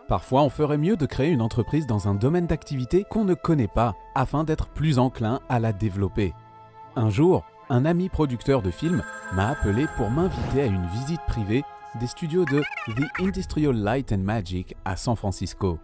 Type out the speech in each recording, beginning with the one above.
Parfois, on ferait mieux de créer une entreprise dans un domaine d'activité qu'on ne connaît pas, afin d'être plus enclin à la développer. Un jour, un ami producteur de films m'a appelé pour m'inviter à une visite privée des studios de The Industrial Light and Magic à San Francisco.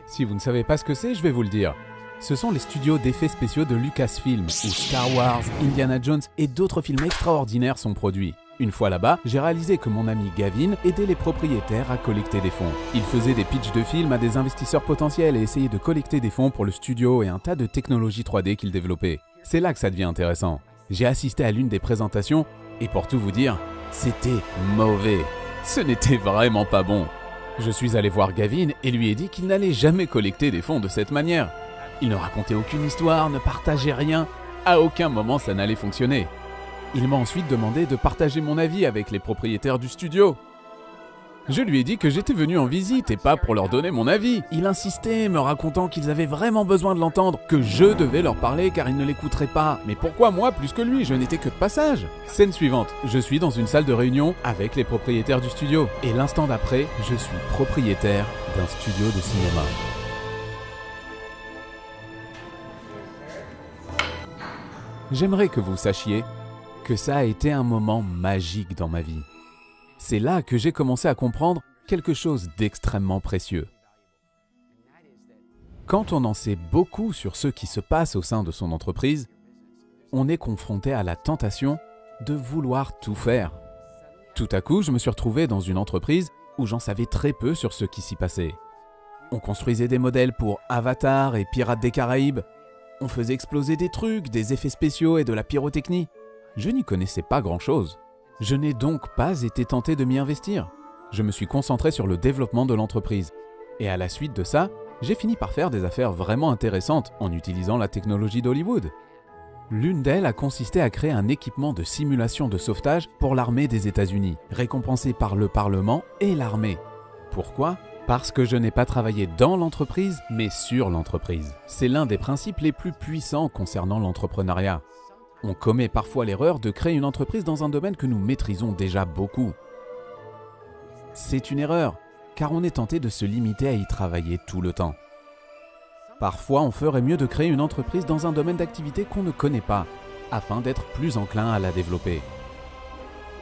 Si vous ne savez pas ce que c'est, je vais vous le dire. Ce sont les studios d'effets spéciaux de Lucasfilm, où Star Wars, Indiana Jones et d'autres films extraordinaires sont produits. Une fois là-bas, j'ai réalisé que mon ami Gavin aidait les propriétaires à collecter des fonds. Il faisait des pitchs de films à des investisseurs potentiels et essayait de collecter des fonds pour le studio et un tas de technologies 3D qu'il développait. C'est là que ça devient intéressant. J'ai assisté à l'une des présentations et pour tout vous dire, c'était mauvais. Ce n'était vraiment pas bon. Je suis allé voir Gavin et lui ai dit qu'il n'allait jamais collecter des fonds de cette manière. Il ne racontait aucune histoire, ne partageait rien. À aucun moment ça n'allait fonctionner. Il m'a ensuite demandé de partager mon avis avec les propriétaires du studio. Je lui ai dit que j'étais venu en visite et pas pour leur donner mon avis. Il insistait, me racontant qu'ils avaient vraiment besoin de l'entendre, que je devais leur parler car ils ne l'écouteraient pas. Mais pourquoi moi plus que lui? Je n'étais que de passage. Scène suivante, je suis dans une salle de réunion avec les propriétaires du studio. Et l'instant d'après, je suis propriétaire d'un studio de cinéma. J'aimerais que vous sachiez que ça a été un moment magique dans ma vie. C'est là que j'ai commencé à comprendre quelque chose d'extrêmement précieux. Quand on en sait beaucoup sur ce qui se passe au sein de son entreprise, on est confronté à la tentation de vouloir tout faire. Tout à coup, je me suis retrouvé dans une entreprise où j'en savais très peu sur ce qui s'y passait. On construisait des modèles pour Avatar et Pirates des Caraïbes. On faisait exploser des trucs, des effets spéciaux et de la pyrotechnie. Je n'y connaissais pas grand-chose. Je n'ai donc pas été tenté de m'y investir. Je me suis concentré sur le développement de l'entreprise. Et à la suite de ça, j'ai fini par faire des affaires vraiment intéressantes en utilisant la technologie d'Hollywood. L'une d'elles a consisté à créer un équipement de simulation de sauvetage pour l'armée des États-Unis, récompensé par le Parlement et l'armée. Pourquoi ? Parce que je n'ai pas travaillé dans l'entreprise, mais sur l'entreprise. C'est l'un des principes les plus puissants concernant l'entrepreneuriat. On commet parfois l'erreur de créer une entreprise dans un domaine que nous maîtrisons déjà beaucoup. C'est une erreur, car on est tenté de se limiter à y travailler tout le temps. Parfois, on ferait mieux de créer une entreprise dans un domaine d'activité qu'on ne connaît pas, afin d'être plus enclin à la développer.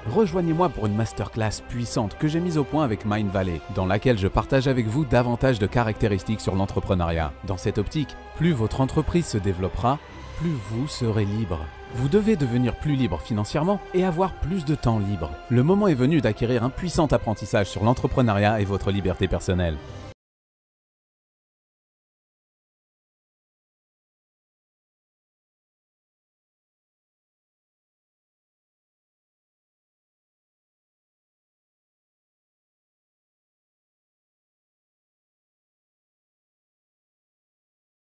Rejoignez-moi pour une masterclass puissante que j'ai mise au point avec Mindvalley, dans laquelle je partage avec vous davantage de caractéristiques sur l'entrepreneuriat. Dans cette optique, plus votre entreprise se développera, plus vous serez libre. Vous devez devenir plus libre financièrement et avoir plus de temps libre. Le moment est venu d'acquérir un puissant apprentissage sur l'entrepreneuriat et votre liberté personnelle.